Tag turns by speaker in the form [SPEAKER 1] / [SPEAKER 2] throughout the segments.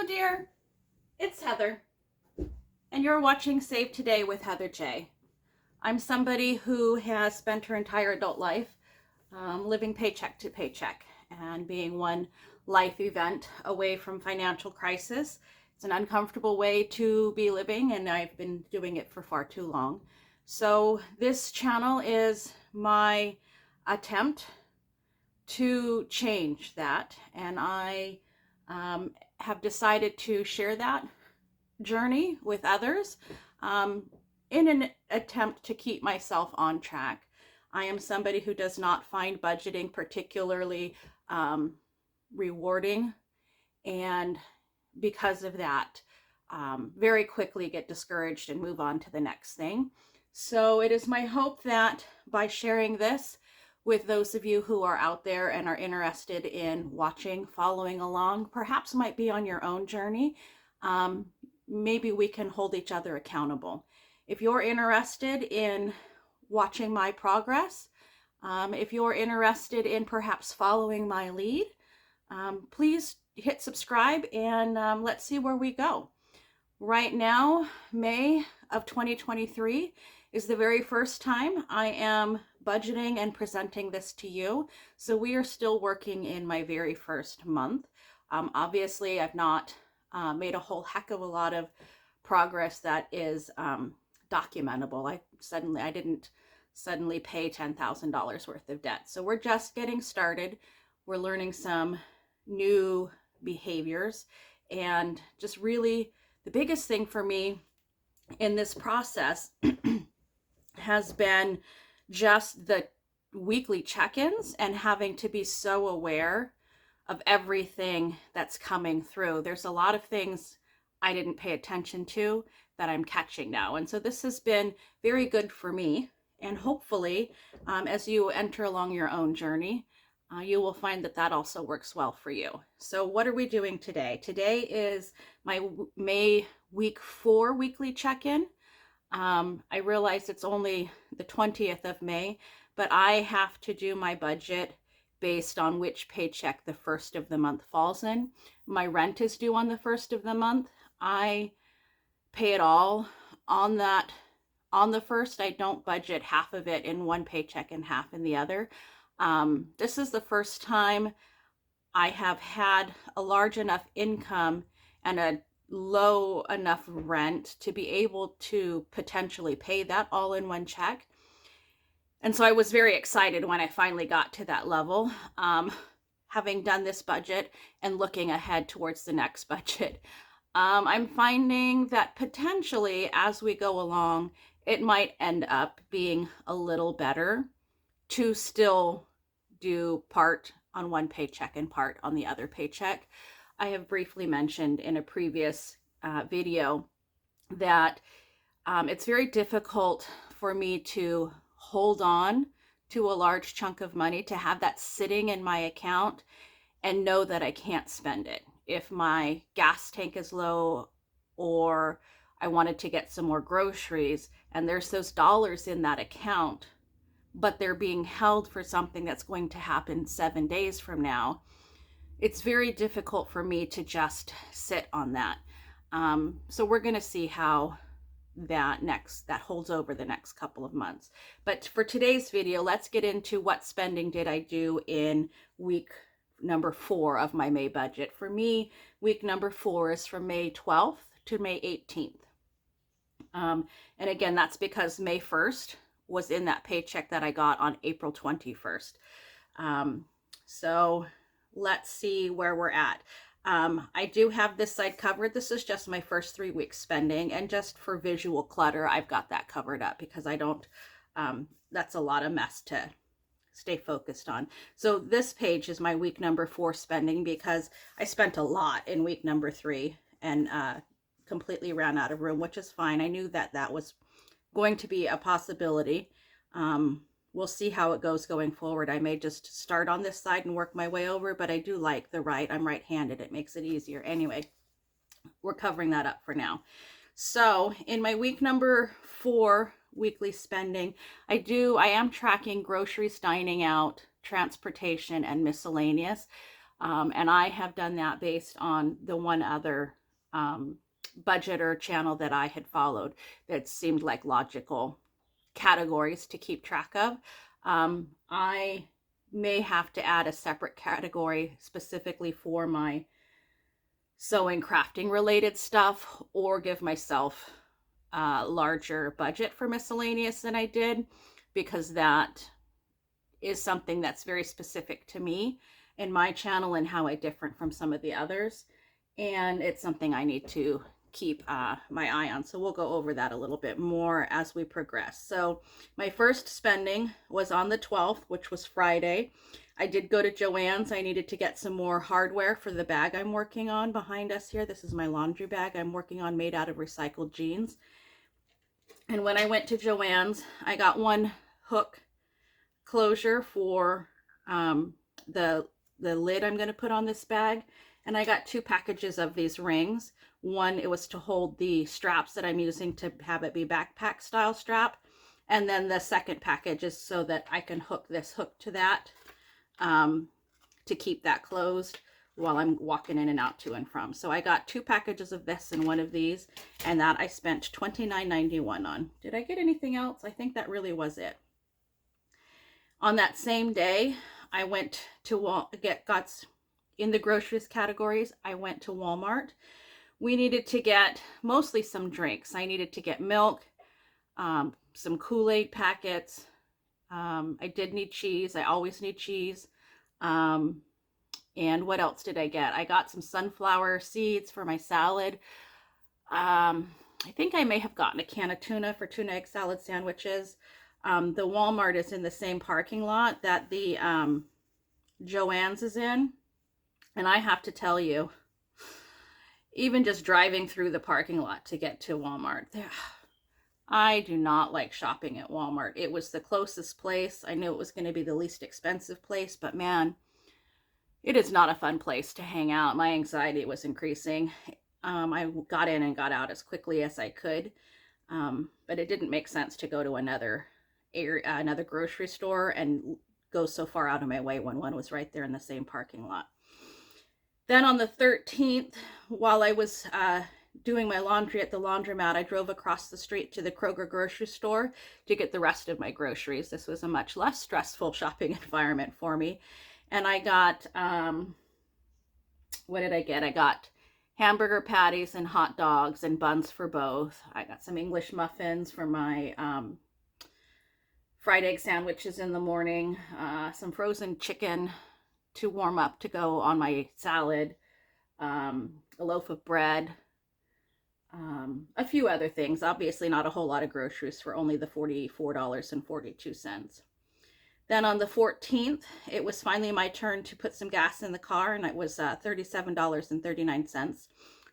[SPEAKER 1] dear, it's Heather, and you're watching Save Today with Heather J. I'm somebody who has spent her entire adult life living paycheck to paycheck and being one life event away from financial crisis. It's an uncomfortable way to be living, and I've been doing it for far too long. So this channel is my attempt to change that, and I have decided to share that journey with others in an attempt to keep myself on track. I am somebody who does not find budgeting particularly rewarding, and because of that, very quickly get discouraged and move on to the next thing. So it is my hope that by sharing this with those of you who are out there and are interested in watching, following along, perhaps might be on your own journey, maybe we can hold each other accountable. If you're interested in watching my progress, if you're interested in perhaps following my lead, please hit subscribe and let's see where we go. Right now, May of 2023 is the very first time I am budgeting and presenting this to you. So we are still working in my very first month. Obviously, I've not made a whole heck of a lot of progress that is documentable. I didn't suddenly pay $10,000 worth of debt. So we're just getting started. We're learning some new behaviors, and just really the biggest thing for me in this process has been just the weekly check-ins and having to be so aware of everything that's coming through. There's a lot of things I didn't pay attention to that I'm catching now. And so this has been very good for me. And hopefully, as you enter along your own journey, you will find that that also works well for you. So what are we doing today? Today is my May week 4 weekly check-in. I realize it's only the 20th of May, but I have to do my budget based on which paycheck the first of the month falls in. My rent is due on the first of the month. I pay it all on the first. I don't budget half of it in one paycheck and half in the other. This is the first time I have had a large enough income and a low enough rent to be able to potentially pay that all in one check. And so I was very excited when I finally got to that level, having done this budget and looking ahead towards the next budget. I'm finding that potentially as we go along, it might end up being a little better to still do part on one paycheck and part on the other paycheck. I have briefly mentioned in a previous video that it's very difficult for me to hold on to a large chunk of money, to have that sitting in my account and know that I can't spend it. If my gas tank is low, or I wanted to get some more groceries and there's those dollars in that account, but they're being held for something that's going to happen 7 days from now, it's very difficult for me to just sit on that. So we're going to see how that holds over the next couple of months. But for today's video, let's get into what spending did I do in week number 4 of my May budget. For me, week number 4 is from May 12th to May 18th. And again, that's because May 1st was in that paycheck that I got on April 21st. So let's see where we're at. I do have this side covered. This is just my first 3 weeks spending, and just for visual clutter, I've got that covered up because I don't, that's a lot of mess to stay focused on. So this page is my week number 4 spending because I spent a lot in week number 3 and completely ran out of room, which is fine. I knew that that was going to be a possibility. We'll see how it goes going forward. I may just start on this side and work my way over, but I do like the right. I'm right-handed. It makes it easier. Anyway, we're covering that up for now. So in my week number 4 weekly spending, I am tracking groceries, dining out, transportation, and miscellaneous. And I have done that based on the one other budget or channel that I had followed that seemed like logical categories to keep track of. I may have to add a separate category specifically for my sewing, crafting related stuff, or give myself a larger budget for miscellaneous than I did, because that is something that's very specific to me and my channel and how I differ from some of the others. And it's something I need to keep my eye on. So we'll go over that a little bit more as we progress. So my first spending was on the 12th, which was Friday. I did go to Joann's. I needed to get some more hardware for the bag I'm working on behind us here. This is my laundry bag I'm working on, made out of recycled jeans. And when I went to Joann's, I got one hook closure for the lid I'm going to put on this bag, and I got 2 packages of these rings. One, it was to hold the straps that I'm using to have it be backpack style strap, and then the second package is so that I can hook this hook to that to keep that closed while I'm walking in and out to and from. So I got 2 packages of this and one of these, and that I spent $29.91 on. Did I get anything else? I think that really was it. On that same day, I went to got in the groceries categories. I went to Walmart. We needed to get mostly some drinks. I needed to get milk, some Kool-Aid packets. I did need cheese. I always need cheese. And what else did I get? I got some sunflower seeds for my salad. I think I may have gotten a can of tuna for tuna egg salad sandwiches. The Walmart is in the same parking lot that the Joann's is in. And I have to tell you, even just driving through the parking lot to get to Walmart, I do not like shopping at Walmart. It was the closest place. I knew it was going to be the least expensive place, but man, it is not a fun place to hang out. My anxiety was increasing. I got in and got out as quickly as I could, but it didn't make sense to go to another grocery store and go so far out of my way when one was right there in the same parking lot. Then on the 13th, while I was doing my laundry at the laundromat, I drove across the street to the Kroger grocery store to get the rest of my groceries. This was a much less stressful shopping environment for me. And I got, what did I get? I got hamburger patties and hot dogs and buns for both. I got some English muffins for my fried egg sandwiches in the morning, some frozen chicken to warm up to go on my salad, a loaf of bread, a few other things. Obviously not a whole lot of groceries for only the $44.42. Then on the 14th, it was finally my turn to put some gas in the car, and it was $37.39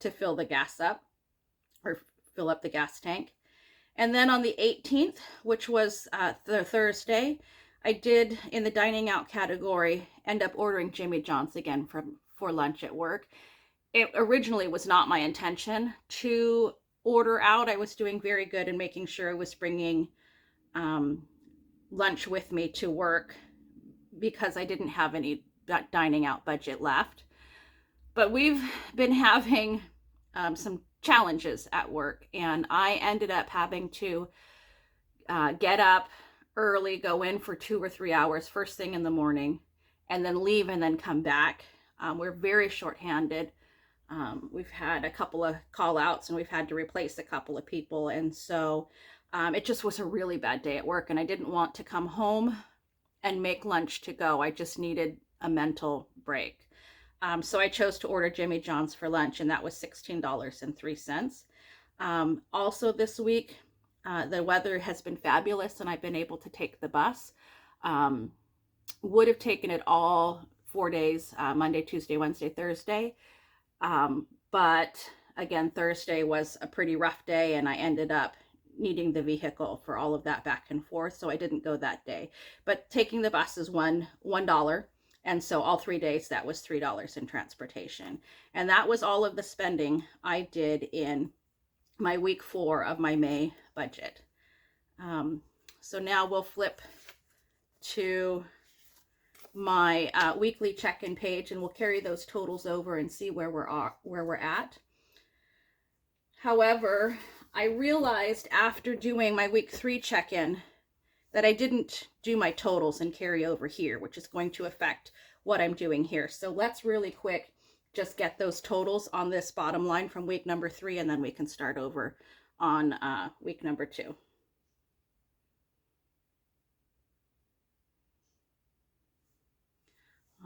[SPEAKER 1] to fill the gas up, or fill up the gas tank. And then on the 18th, which was the Thursday, I did, in the dining out category, end up ordering Jimmy John's again for lunch at work. It originally was not my intention to order out. I was doing very good in making sure I was bringing lunch with me to work because I didn't have any dining out budget left. But we've been having some challenges at work, and I ended up having to get up early, go in for 2 or 3 hours first thing in the morning, and then leave and then come back. We're very shorthanded. We've had a couple of call outs and we've had to replace a couple of people. And so it just was a really bad day at work, and I didn't want to come home and make lunch to go. I just needed a mental break. So I chose to order Jimmy John's for lunch, and that was $16.03. Also this week, the weather has been fabulous, and I've been able to take the bus. Would have taken it all 4 days, Monday, Tuesday, Wednesday, Thursday. But again, Thursday was a pretty rough day, and I ended up needing the vehicle for all of that back and forth, so I didn't go that day. But taking the bus is $1, and so all 3 days that was $3 in transportation. And that was all of the spending I did in my week 4 of my May budget. So now we'll flip to my weekly check-in page, and we'll carry those totals over and see where we're at. However, I realized after doing my week 3 check-in that I didn't do my totals and carry over here, which is going to affect what I'm doing here. So let's really quick just get those totals on this bottom line from week number 3, and then we can start over on week number 2.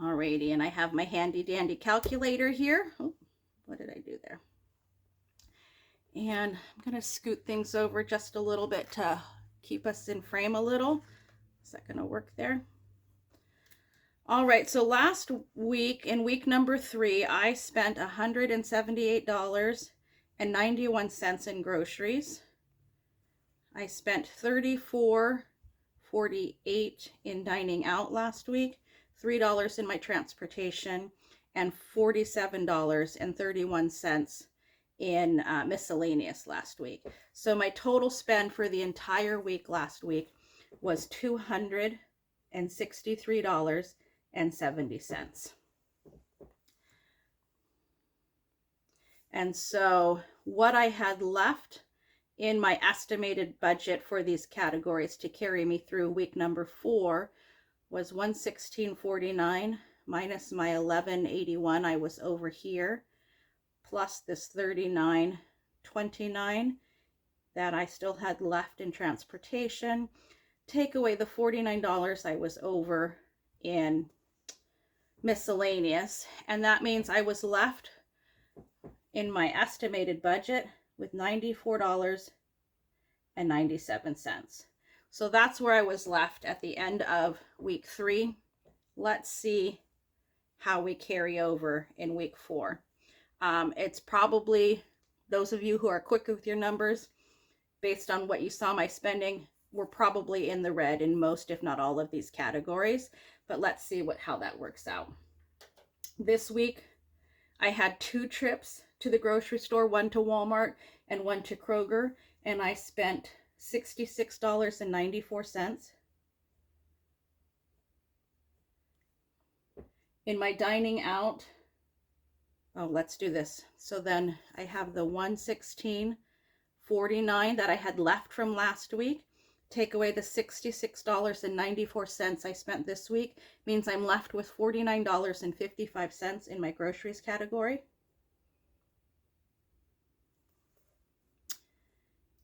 [SPEAKER 1] Alrighty, and I have my handy dandy calculator here. Oh, what did I do there? And I'm going to scoot things over just a little bit to keep us in frame a little. Is that going to work there? All right, so last week, in week number 3, I spent $178.91 in groceries. I spent $34.48 in dining out last week, $3 in my transportation, and $47.31 in miscellaneous last week. So my total spend for the entire week last week was $263.70. And so what I had left in my estimated budget for these categories to carry me through week number 4 was $116.49 minus my $11.81 I was over here, plus this $39.29 that I still had left in transportation. Take away the $49 I was over in miscellaneous, and that means I was left in my estimated budget with $94.97. So that's where I was left at the end of week 3. Let's see how we carry over in week 4. It's probably, those of you who are quick with your numbers, based on what you saw my spending, we're probably in the red in most, if not all, of these categories. But let's see how that works out. This week, I had 2 trips to the grocery store, one to Walmart and one to Kroger, and I spent $66.94. In my dining out, oh, let's do this. So then I have the $116.49 that I had left from last week. Take away the $66.94 I spent this week, means I'm left with $49.55 in my groceries category.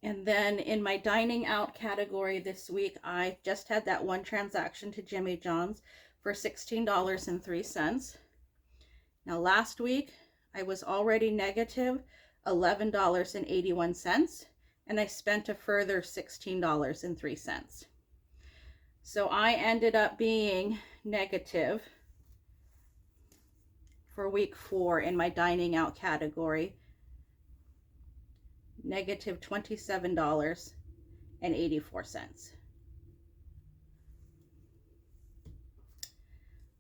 [SPEAKER 1] And then in my dining out category this week, I just had that one transaction to Jimmy John's for $16.03. Now last week, I was already negative $11.81, and I spent a further $16.03. So I ended up being negative for week 4 in my dining out category, negative $27.84.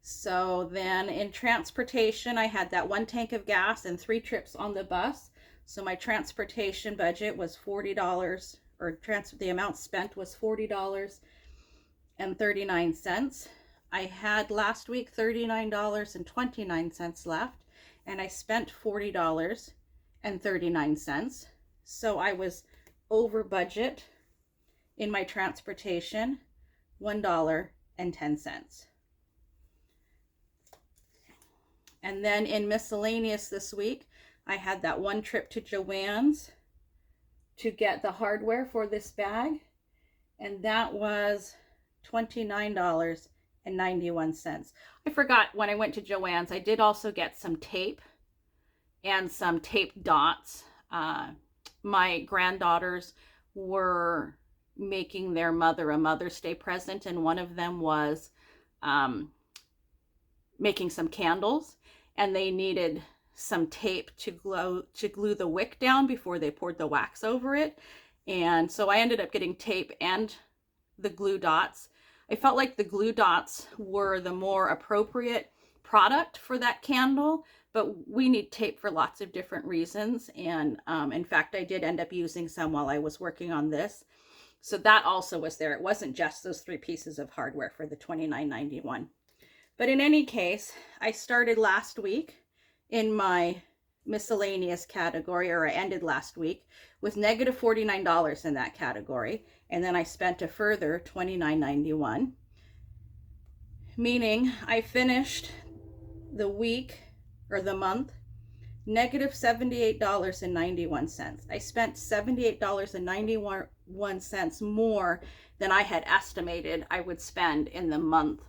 [SPEAKER 1] So then in transportation, I had that 1 tank of gas and 3 trips on the bus. So my transportation budget was $40, or the amount spent was $40.39. I had last week $39.29 left, and I spent $40.39. So I was over budget in my transportation, $1.10. And then in miscellaneous this week, I had that 1 trip to Joann's to get the hardware for this bag, and that was $29.91. I forgot, when I went to Joann's, I did also get some tape and some tape dots. My granddaughters were making their mother a Mother's Day present, and one of them was making some candles, and they needed some tape to glue the wick down before they poured the wax over it. And so I ended up getting tape and the glue dots. I felt like the glue dots were the more appropriate product for that candle, but we need tape for lots of different reasons. And in fact, I did end up using some while I was working on this. So that also was there. It wasn't just those 3 pieces of hardware for the $29.91. But in any case, I started last week in my miscellaneous category, or I ended last week with negative $49 in that category. And then I spent a further $29.91, meaning I finished the week or the month negative $78.91. I spent $78.91 more than I had estimated I would spend in the month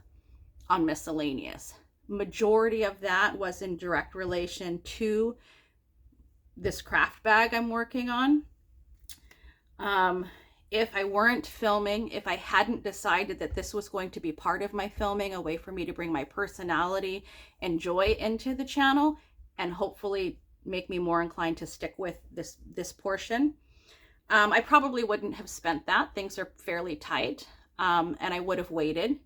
[SPEAKER 1] on miscellaneous. Majority of that was in direct relation to this craft bag I'm working on. If I weren't filming, if I hadn't decided that this was going to be part of my filming, a way for me to bring my personality and joy into the channel and hopefully make me more inclined to stick with this portion, I probably wouldn't have spent that. Things are fairly tight, and I would have waited.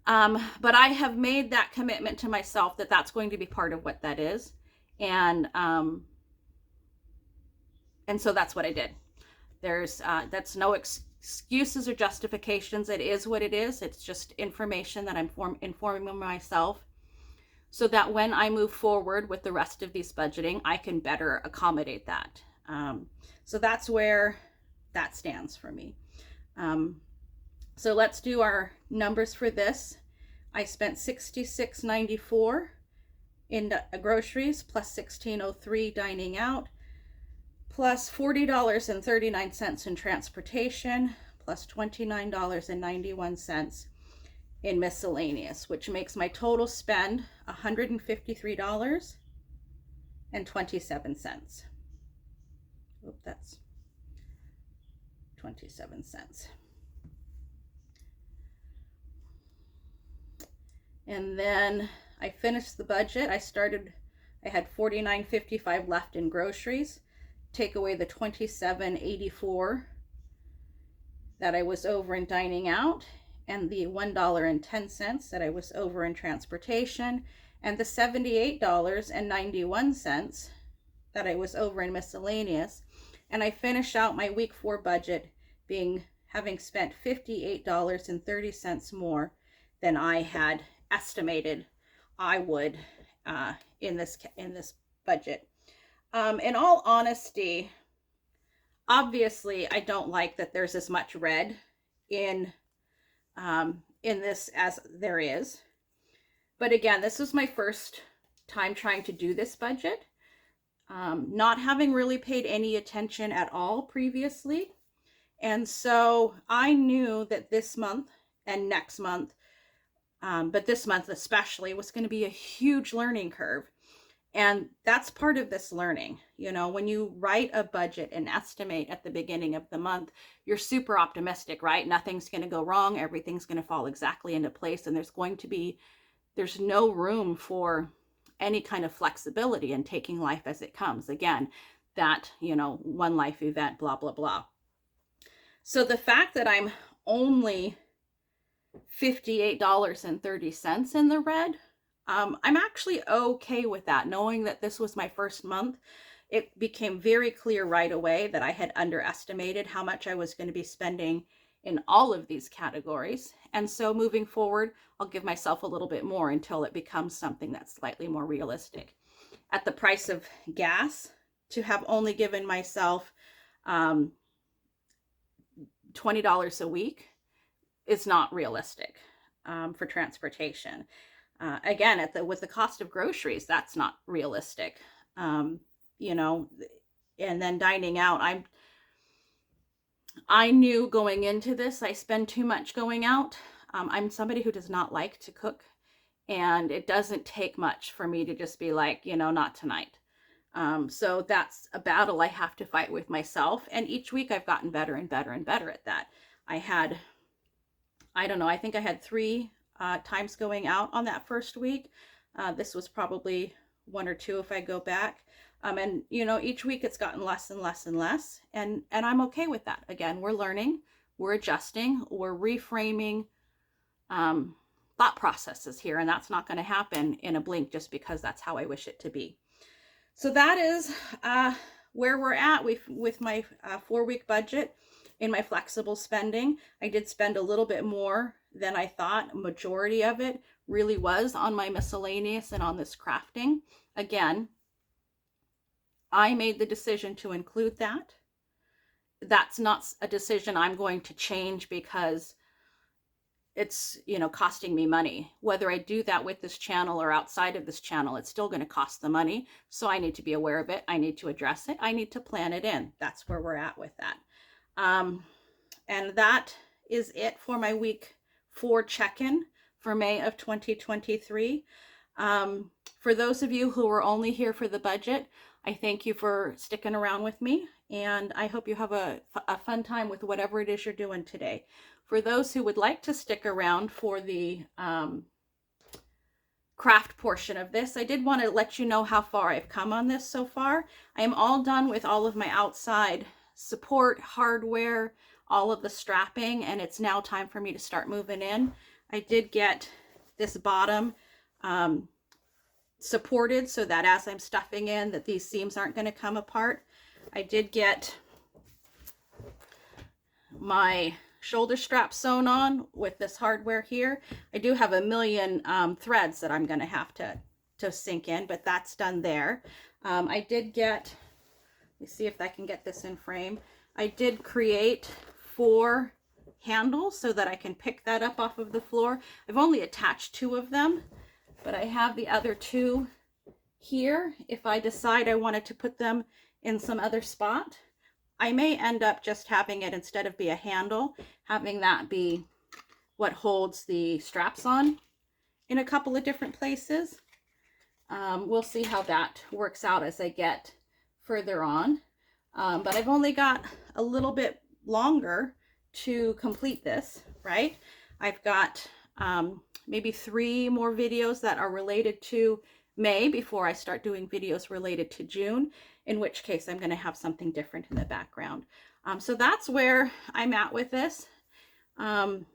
[SPEAKER 1] But I have made that commitment to myself that that's going to be part of what that is. And so that's what I did. That's no excuses or justifications. It is what it is. It's just information that I'm informing myself so that when I move forward with the rest of these budgeting, I can better accommodate that. So that's where that stands for me. So let's do our numbers for this. I spent $66.94 in groceries, plus $16.03 dining out, plus $40.39 in transportation, plus $29.91 in miscellaneous, which makes my total spend $153.27. Oop, that's 27 cents. And then I finished the budget. I had $49.55 left in groceries. Take away the $27.84 that I was over in dining out, and the $1.10 that I was over in transportation, and the $78.91 that I was over in miscellaneous. And I finish out my week 4 budget having spent $58.30 more than I had estimated I would in this budget. In all honesty, obviously I don't like that there's as much red in this as there is. But again, this was my first time trying to do this budget, not having really paid any attention at all previously. And so I knew that this month and next month, but this month especially, was going to be a huge learning curve. And that's part of this learning. You know, when you write a budget and estimate at the beginning of the month, you're super optimistic, right? Nothing's going to go wrong. Everything's going to fall exactly into place. And there's no room for any kind of flexibility in taking life as it comes. Again, that, one life event, blah, blah, blah. So the fact that I'm only $58.30 in the red, I'm actually okay with that. Knowing that this was my first month, it became very clear right away that I had underestimated how much I was going to be spending in all of these categories. And so moving forward, I'll give myself a little bit more until it becomes something that's slightly more realistic. At the price of gas, to have only given myself $20 a week is not realistic for transportation. Again, with the cost of groceries, that's not realistic. And then dining out, I knew going into this, I spend too much going out. I'm somebody who does not like to cook, and it doesn't take much for me to just be like, not tonight. So that's a battle I have to fight with myself. And each week I've gotten better and better and better at that. I think I had 3 times going out on that first week. This was probably 1 or 2 if I go back. And each week it's gotten less and less and less. And I'm okay with that. Again, we're learning, we're adjusting, we're reframing thought processes here. And that's not going to happen in a blink just because that's how I wish it to be. So that is where we're at with my 4-week budget. In my flexible spending, I did spend a little bit more than I thought. Majority of it really was on my miscellaneous and on this crafting. Again, I made the decision to include that. That's not a decision I'm going to change because it's, costing me money. Whether I do that with this channel or outside of this channel, it's still going to cost the money. So I need to be aware of it. I need to address it. I need to plan it in. That's where we're at with that. And that is it for my week 4 check-in for May of 2023. For those of you who are only here for the budget, I thank you for sticking around with me, and I hope you have a fun time with whatever it is you're doing today. For those who would like to stick around for the craft portion of this, I did want to let you know how far I've come on this so far. I am all done with all of my outside support, hardware, all of the strapping, and it's now time for me to start moving in. I did get this bottom supported so that as I'm stuffing in that these seams aren't going to come apart. I did get my shoulder strap sewn on with this hardware here. I do have a million threads that I'm going to have to sink in, but that's done there. I did get, let me see if I can get this in frame. I did create 4 handles so that I can pick that up off of the floor. I've only attached 2 of them, but I have the other 2 here. If I decide I wanted to put them in some other spot, I may end up just having it, instead of be a handle, having that be what holds the straps on in a couple of different places. We'll see how that works out as I get further on. But I've only got a little bit longer to complete this, right? I've got maybe 3 more videos that are related to May before I start doing videos related to June, in which case I'm going to have something different in the background. So that's where I'm at with this. I'm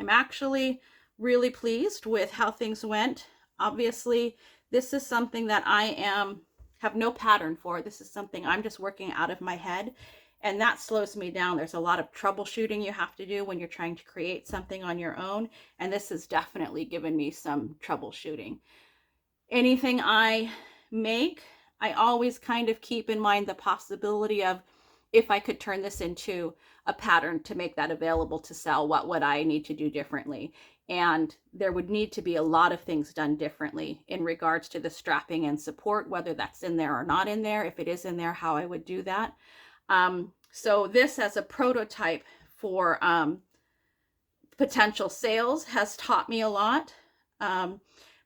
[SPEAKER 1] actually really pleased with how things went. Obviously, this is something that I have no pattern for. This is something I'm just working out of my head, and that slows me down. There's a lot of troubleshooting you have to do when you're trying to create something on your own, and this has definitely given me some troubleshooting. Anything I make, I always kind of keep in mind the possibility of, if I could turn this into a pattern to make that available to sell, what would I need to do differently? And there would need to be a lot of things done differently in regards to the strapping and support, whether that's in there or not in there. If it is in there, how I would do that. So this as a prototype for potential sales has taught me a lot.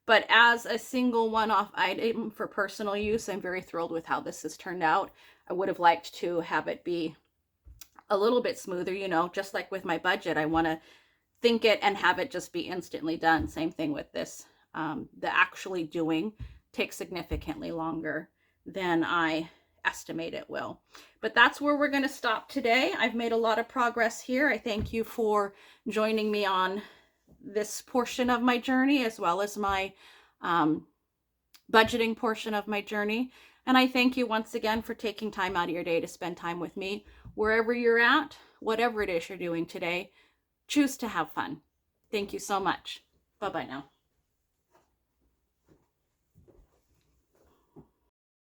[SPEAKER 1] But as a single one-off item for personal use, I'm very thrilled with how this has turned out. I would have liked to have it be a little bit smoother, just like with my budget. I want to think it and have it just be instantly done. Same thing with this. The actually doing takes significantly longer than I estimate it will. But that's where we're going to stop today. I've made a lot of progress here. I thank you for joining me on this portion of my journey, as well as my budgeting portion of my journey. And I thank you once again for taking time out of your day to spend time with me. Wherever you're at, whatever it is you're doing today, choose to have fun. Thank you so much. Bye-bye now.